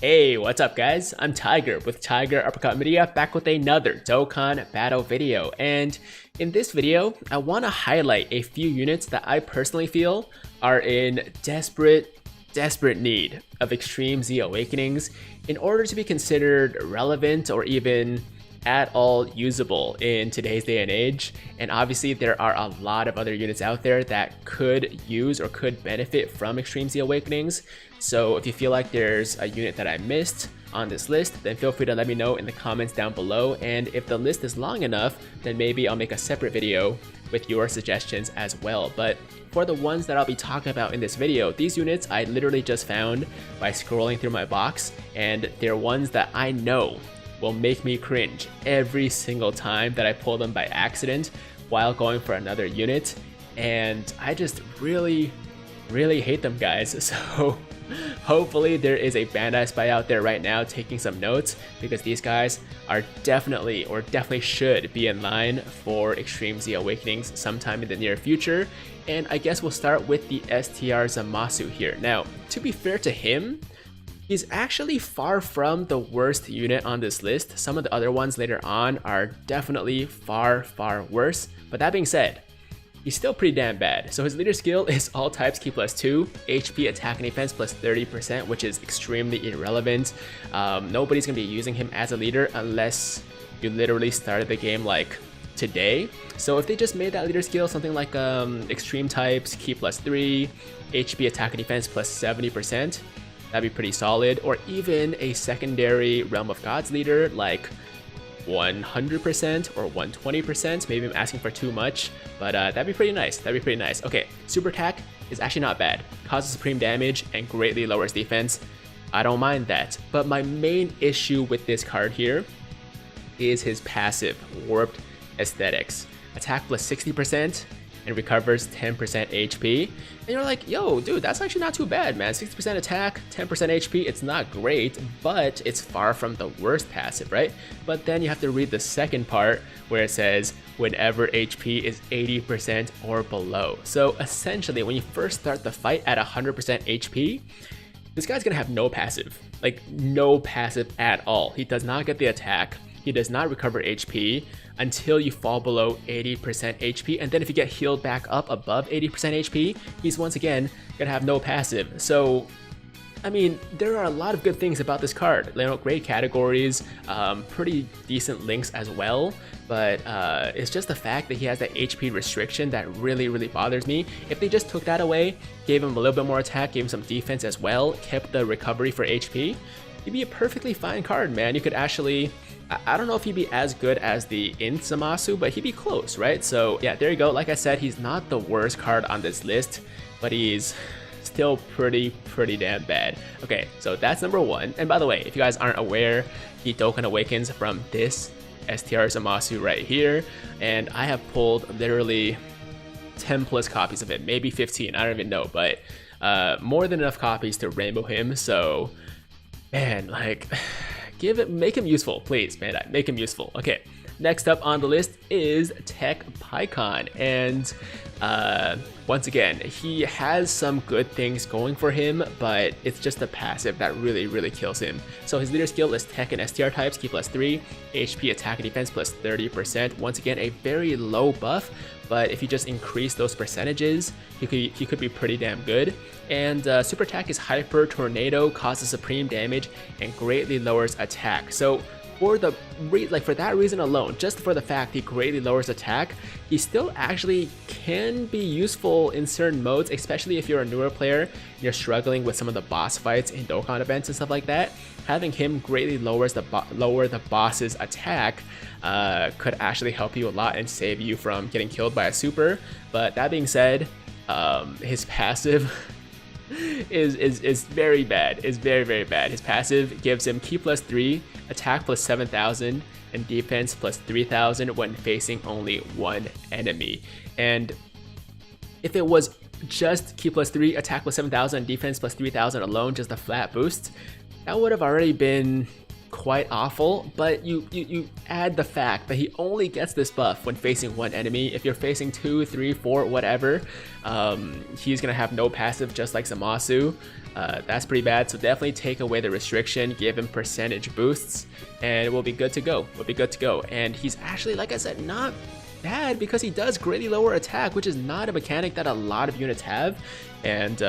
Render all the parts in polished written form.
Hey, what's up guys? I'm Tiger with Tiger Uppercut Media, back with another Dokkan battle video. And in this video, I want to highlight a few units that I personally feel are in desperate need of Extreme Z Awakenings in order to be considered relevant or even at all usable in today's day and age. And obviously there are a lot of other units out there that could use or could benefit from Extreme Z Awakenings. So if you feel like there's a unit that I missed on this list, then feel free to let me know in the comments down below. And if the list is long enough, then maybe I'll make a separate video with your suggestions as well. But for the ones that I'll be talking about in this video, these units I literally just found by scrolling through my box, and they're ones that I know will make me cringe every single time that I pull them by accident while going for another unit. And I just really hate them, guys. So hopefully there is a Bandai Spy out there right now taking some notes, because these guys are definitely should be in line for Extreme Z Awakenings sometime in the near future. And I guess we'll start with the STR Zamasu here. Now, to be fair to him, he's actually far from the worst unit on this list. Some of the other ones later on are definitely far worse. But that being said, he's still pretty damn bad. So his leader skill is all types Ki +2, HP attack and defense +30%, which is extremely irrelevant. Nobody's gonna be using him as a leader unless you literally started the game like today. So if they just made that leader skill something like extreme types, Ki +3, HP attack and defense +70%, that'd be pretty solid. Or even a secondary Realm of Gods leader like 100% or 120%. Maybe I'm asking for too much, but that'd be pretty nice. Okay, super attack is actually not bad. Causes supreme damage and greatly lowers defense. I don't mind that. But my main issue with this card here is his passive, Warped Aesthetics. Attack +60% and recovers 10% HP. And you're like, yo, dude, that's actually not too bad, man. 60% attack, 10% HP, it's not great, but it's far from the worst passive, right? But then you have to read the second part where it says, whenever HP is 80% or below. So essentially, when you first start the fight at 100% HP, this guy's gonna have no passive. Like, no passive at all. He does not get the attack. He does not recover HP until you fall below 80% HP, and then if you get healed back up above 80% HP, he's once again gonna have no passive. So, I mean, there are a lot of good things about this card. You know, great categories, pretty decent links as well, but it's just the fact that he has that HP restriction that really bothers me. If they just took that away, gave him a little bit more attack, gave him some defense as well, kept the recovery for HP, he'd be a perfectly fine card, man. You could actually, I don't know if he'd be as good as the Int Zamasu, but he'd be close, right? So yeah, there you go. Like I said, he's not the worst card on this list, but he's still pretty damn bad. Okay, so that's number one. And by the way, if you guys aren't aware, he Dokkan Awakens from this STR Zamasu right here, and I have pulled literally 10 plus copies of it, maybe 15, I don't even know, but more than enough copies to rainbow him. So man, like, make him useful, please, man. Make him useful. Okay, next up on the list is Tech Pikkon, and once again, he has some good things going for him, but it's just the passive that really kills him. So his leader skill is Tech and STR types, Ki +3, HP attack and defense +30%. Once again, a very low buff, but if you just increase those percentages, he could be pretty damn good. And super attack is Hyper Tornado, causes supreme damage and greatly lowers attack. So for that reason alone, just for the fact he greatly lowers attack, he still actually can be useful in certain modes, especially if you're a newer player and you're struggling with some of the boss fights in Dokkan events and stuff like that. Having him greatly lower the boss's attack could actually help you a lot and save you from getting killed by a super. But that being said, his passive is very bad. Is very bad. His passive gives him Ki +3, attack +7,000, and defense +3,000 when facing only one enemy. And if it was just Ki +3, attack +7,000, defense +3,000 alone, just a flat boost, that would have already been quite awful, but you add the fact that he only gets this buff when facing one enemy. If you're facing 2, 3, 4, whatever, he's gonna have no passive, just like Zamasu. That's pretty bad, so definitely take away the restriction, give him percentage boosts, and we'll be good to go. We'll be good to go. And he's actually, like I said, not bad because he does greatly lower attack, which is not a mechanic that a lot of units have. And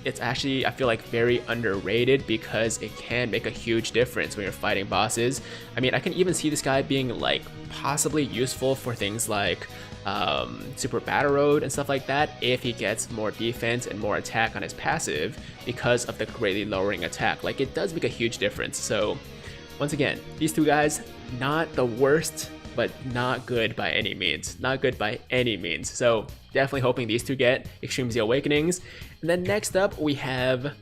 it's actually, I feel like, very underrated because it can make a huge difference when you're fighting bosses. I mean, I can even see this guy being like possibly useful for things like Super Battle Road and stuff like that if he gets more defense and more attack on his passive because of the greatly lowering attack. Like, it does make a huge difference. So once again, these two guys, not the worst, but not good by any means. Not good by any means. So definitely hoping these two get Extreme Z Awakenings. And then next up, we have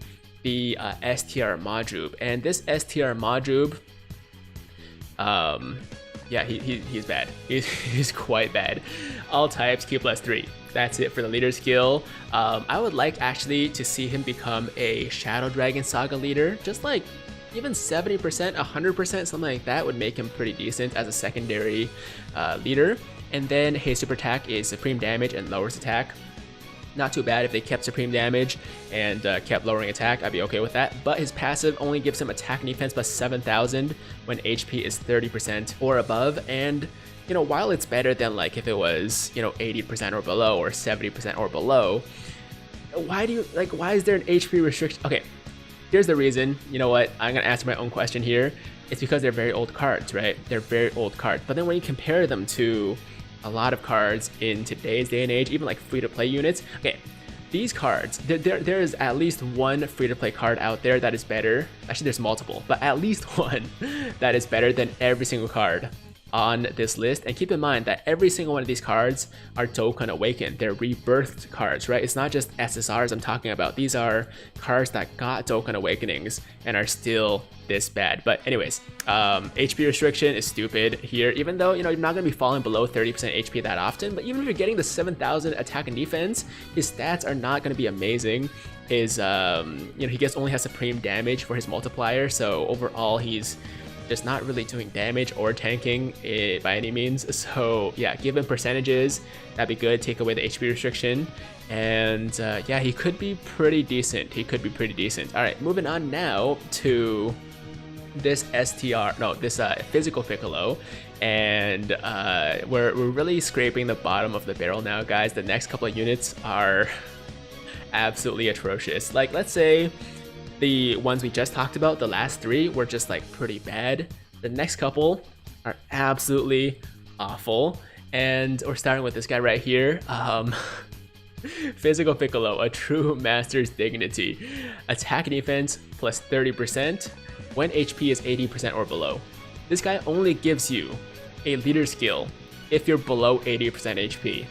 the STR Majub. And this STR Majub, yeah, he's bad. He's quite bad. All types, Q+3. That's it for the leader skill. I would like actually to see him become a Shadow Dragon Saga leader, just like even 70%, 100%, something like that would make him pretty decent as a secondary leader. And then his super attack is supreme damage and lowers attack. Not too bad if they kept supreme damage and kept lowering attack, I'd be okay with that. But his passive only gives him attack and defense plus 7,000 when HP is 30% or above. And, you know, while it's better than like if it was, you know, 80% or below or 70% or below, why is there an HP restriction? Okay, here's the reason. You know what? I'm gonna answer my own question here. It's because they're very old cards, right? They're very old cards. But then when you compare them to a lot of cards in today's day and age, even like free-to-play units, okay, these cards, there is at least one free-to-play card out there that is better. Actually, there's multiple, but at least one that is better than every single card on this list. And keep in mind that every single one of these cards are Dokkan Awakened. They're rebirthed cards, right? It's not just SSRs I'm talking about. These are cards that got Dokkan Awakenings and are still this bad. But anyways, HP restriction is stupid here, even though, you know, you're not going to be falling below 30% HP that often. But even if you're getting the 7,000 attack and defense, his stats are not going to be amazing. His, you know, he only has supreme damage for his multiplier. So overall, he's just not really doing damage or tanking it by any means. So yeah, give him percentages, that'd be good. Take away the HP restriction, and yeah, he could be pretty decent. He could be pretty decent. All right, moving on now to this Physical Piccolo, and we're really scraping the bottom of the barrel now, guys. The next couple of units are absolutely atrocious. Like, let's say the ones we just talked about, the last three, were just like pretty bad. The next couple are absolutely awful, and we're starting with this guy right here. Physical Piccolo, a true master's dignity. Attack and defense plus 30% when HP is 80% or below. This guy only gives you a leader skill if you're below 80% HP.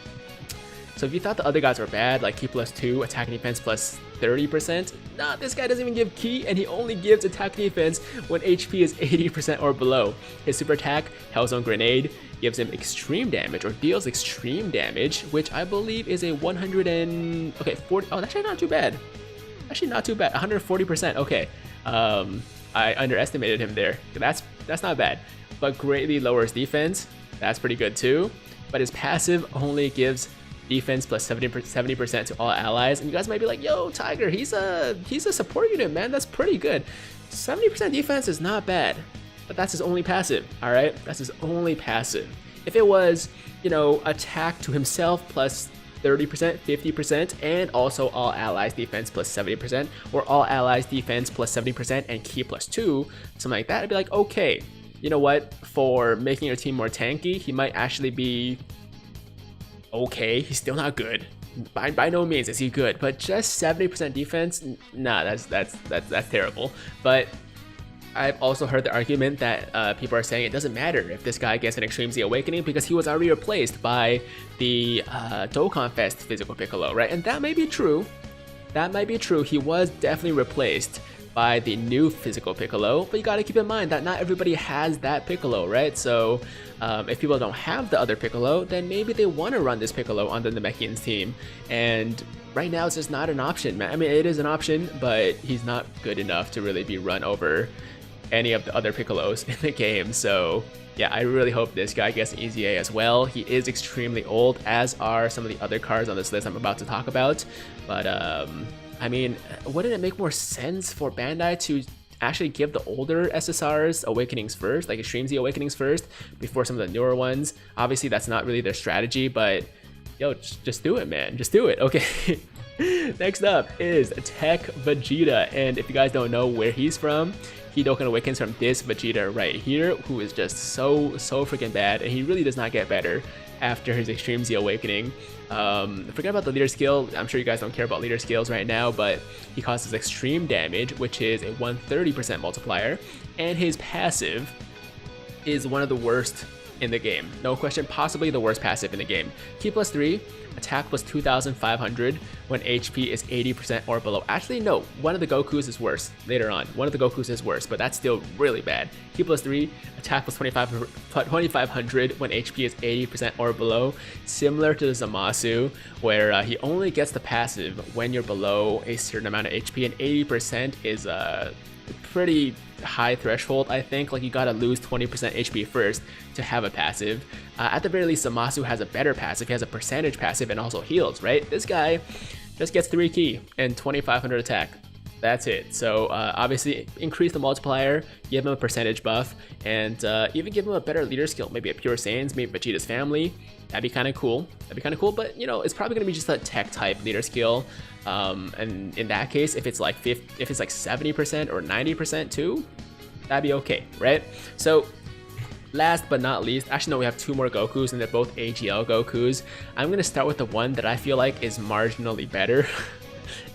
So if you thought the other guys were bad, like Ki+2, attack and defense plus 30%, nah, this guy doesn't even give Ki, and he only gives attack and defense when HP is 80% or below. His super attack, Hellzone Grenade, gives him extreme damage, or deals extreme damage, which I believe is a 40, oh, that's actually not too bad. Actually not too bad, 140%, okay. I underestimated him there. That's not bad. But greatly lowers defense, that's pretty good too. But his passive only gives defense plus 70% to all allies, and you guys might be like, yo, Tiger, he's a support unit, man, that's pretty good. 70% defense is not bad, but that's his only passive. All right, that's his only passive. If it was, you know, attack to himself plus 30%, 50%, and also all allies defense plus 70%, or all allies defense plus 70% and Ki+2, something like that, I'd be like, okay, you know what, for making your team more tanky, he might actually be okay. He's still not good. By no means is he good, but just 70% defense, nah, that's terrible. But I've also heard the argument that people are saying it doesn't matter if this guy gets an Extreme Z Awakening because he was already replaced by the Dokkan Fest Physical Piccolo, right? And that may be true. That might be true. He was definitely replaced by the new Physical Piccolo, but you gotta keep in mind that not everybody has that Piccolo, right? So if people don't have the other Piccolo, then maybe they want to run this Piccolo on the Namekian's team, and right now it's just not an option, man. I mean, it is an option, but he's not good enough to really be run over any of the other Piccolos in the game. So yeah, I really hope this guy gets an easy A as well. He is extremely old, as are some of the other cards on this list I'm about to talk about. But I mean, wouldn't it make more sense for Bandai to actually give the older SSRs Awakenings first, like Extreme Z Awakenings first, before some of the newer ones? Obviously, that's not really their strategy, but yo, just do it, man. Just do it. Okay. Next up is Tech Vegeta, and if you guys don't know where he's from, he Dokkan Awakens from this Vegeta right here, who is just so freaking bad, and he really does not get better after his Extreme Z Awakening. Forget about the leader skill. I'm sure you guys don't care about leader skills right now, but he causes extreme damage, which is a 130% multiplier, and his passive is one of the worst in the game. No question, possibly the worst passive in the game. Ki plus 3, attack plus 2,500 when HP is 80% or below. Actually, no, one of the Gokus is worse later on. One of the Gokus is worse, but that's still really bad. Ki plus 3, attack plus 2,500 when HP is 80% or below. Similar to the Zamasu, where he only gets the passive when you're below a certain amount of HP, and 80% is a pretty high threshold, I think. Like, you gotta lose 20% HP first to have a passive. At the very least, Zamasu has a better passive. He has a percentage passive and also heals, right? This guy just gets 3 ki and 2,500 attack. That's it. So obviously increase the multiplier, give him a percentage buff, and even give him a better leader skill, maybe a Pure Saiyans, maybe Vegeta's family. That'd be kind of cool. But you know, it's probably gonna be just a tech type leader skill. And in that case, if it's like 70% or 90% too, that'd be okay, right? So last but not least, actually no, we have 2 more Gokus, and they're both AGL Gokus. I'm gonna start with the one that I feel like is marginally better.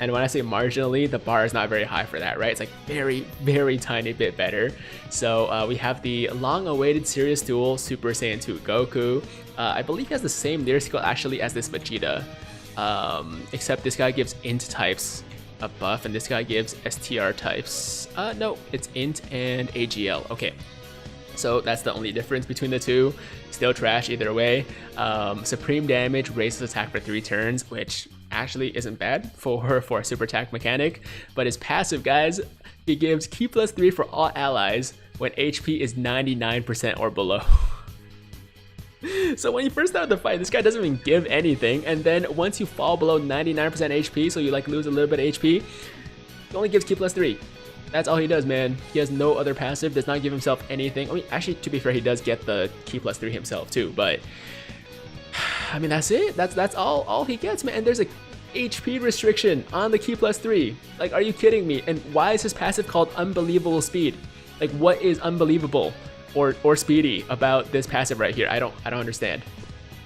And when I say marginally, the bar is not very high for that, right? It's like very tiny bit better. So we have the long-awaited Serious Duel Super Saiyan 2 Goku. I believe he has the same leader skill actually as this Vegeta, except this guy gives int types a buff, and this guy gives STR types. No, it's int and AGL. Okay. So that's the only difference between the two. Still trash either way. Supreme damage raises attack for 3 turns, which actually isn't bad for a super attack mechanic. But his passive, guys, he gives Ki plus 3 for all allies when HP is 99% or below. So when you first start the fight, this guy doesn't even give anything, and then once you fall below 99% HP, so you like lose a little bit of HP, he only gives Ki plus 3. That's all he does, man. He has no other passive, does not give himself anything. I mean, actually, to be fair, he does get the Ki plus 3 himself too, but I mean, that's it. That's all he gets, man. And there's a HP restriction on the Ki plus 3. Like, are you kidding me? And why is his passive called Unbelievable Speed? Like, what is unbelievable or speedy about this passive right here? I don't understand.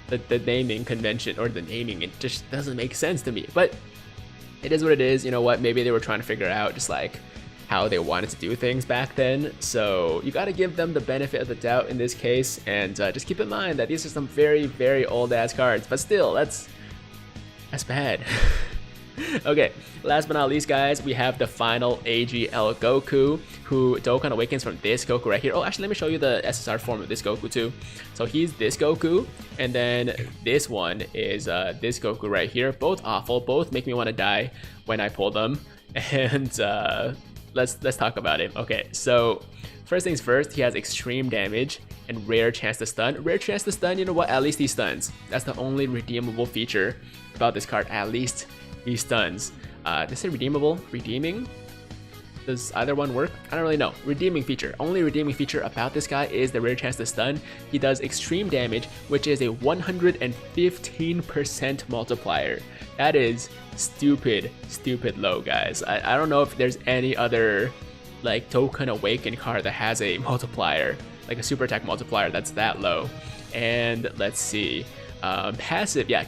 The naming convention, or the naming, it just doesn't make sense to me. But it is what it is. You know what? Maybe they were trying to figure out just like how they wanted to do things back then. So you got to give them the benefit of the doubt in this case, and just keep in mind that these are some very old ass cards. But still, that's bad. Okay, last but not least, guys, we have the final AGL Goku, who Dokkan Awakens from this Goku right here. Oh, actually, let me show you the SSR form of this Goku too. So he's this Goku, and then this one is this Goku right here. Both awful, both make me want to die when I pull them. And let's talk about him. Okay, so first things first, he has extreme damage and rare chance to stun. Rare chance to stun, you know what? At least he stuns. That's the only redeemable feature about this card. At least he stuns. Did I say redeemable? Redeeming? Does either one work? I don't really know. Redeeming feature. Only redeeming feature about this guy is the rare chance to stun. He does extreme damage, which is a 115% multiplier. That is stupid low, guys. I don't know if there's any other like Dokkan Awaken card that has a multiplier, like a super attack multiplier that's that low. And let's see. Passive, yeah.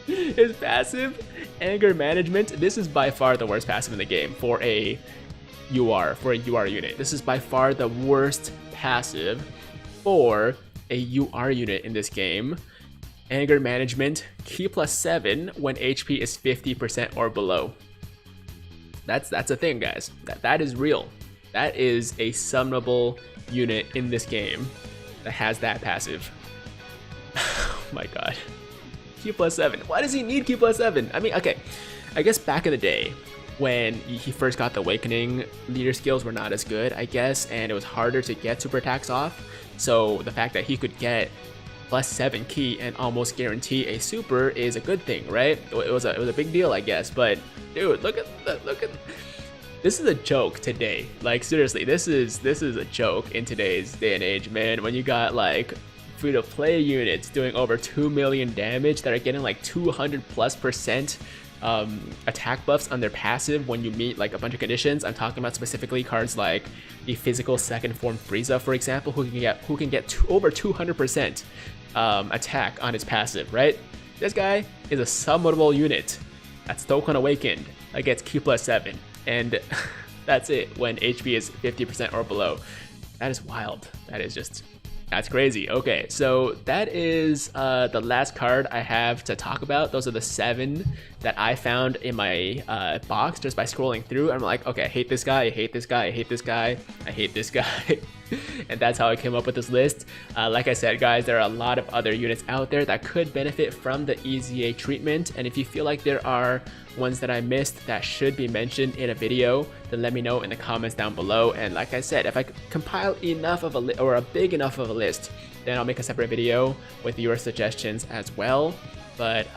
His passive, Anger Management. This is by far the worst passive in the game for a UR unit. This is by far the worst passive for a UR unit in this game. Anger Management, Ki plus 7 when HP is 50% or below. That's a thing, guys. That is real. That is a summonable unit in this game that has that passive. Oh my god. Ki plus 7. Why does he need Ki plus 7? I mean, okay, I guess back in the day, when he first got the Awakening, leader skills were not as good, I guess, and it was harder to get super attacks off. So the fact that he could get +7 ki and almost guarantee a super is a good thing, right? It was a big deal, I guess. But dude, look at this is a joke today. Like seriously, this is a joke in today's day and age, man. When you got like free-to-play units doing over 2 million damage that are getting like 200+% attack buffs on their passive when you meet like a bunch of conditions. I'm talking about specifically cards like the physical second form Frieza, for example, who can get over 200% attack on his passive, right? This guy is a summonable unit that's Dokkan Awakened that gets Q+7, and that's it when HP is 50% or below. That is wild. That's crazy. Okay, so that is the last card I have to talk about. Those are the 7 that I found in my box just by scrolling through. I'm like, okay, I hate this guy, I hate this guy, I hate this guy, I hate this guy. And that's how I came up with this list. Like I said, guys, there are a lot of other units out there that could benefit from the EZA treatment. And if you feel like there are ones that I missed that should be mentioned in a video, then let me know in the comments down below. And like I said, if I compile enough of a big enough of a list, then I'll make a separate video with your suggestions as well. But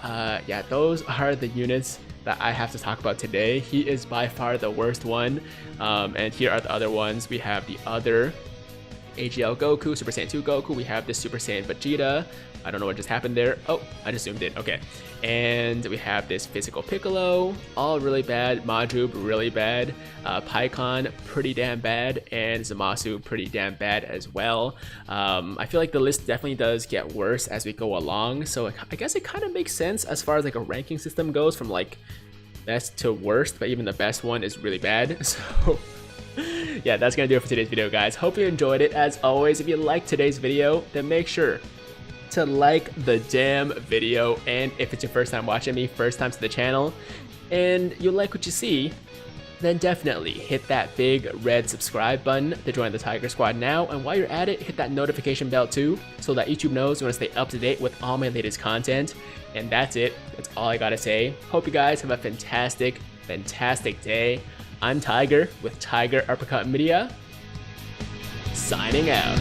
yeah, those are the units that I have to talk about today. He is by far the worst one. And here are the other ones. We have the other AGL Goku, Super Saiyan 2 Goku. We have the Super Saiyan Vegeta. I don't know what just happened there. Oh, I just zoomed in. Okay. And we have this Physical Piccolo, all really bad. Majub, really bad. Pikkon, pretty damn bad. And Zamasu, pretty damn bad as well. I feel like the list definitely does get worse as we go along. So I guess it kind of makes sense as far as like a ranking system goes from like best to worst, but even the best one is really bad. So yeah, that's gonna do it for today's video, guys. Hope you enjoyed it. As always, if you liked today's video, then make sure to like the damn video. And if it's your first time watching me, first time to the channel, and you like what you see, then definitely hit that big red subscribe button to join the Tiger Squad now. And while you're at it, hit that notification bell too, so that YouTube knows you want to stay up to date with all my latest content. And that's it. That's all I gotta say. Hope you guys have a fantastic day. I'm Tiger with Tiger Uppercut Media, signing out.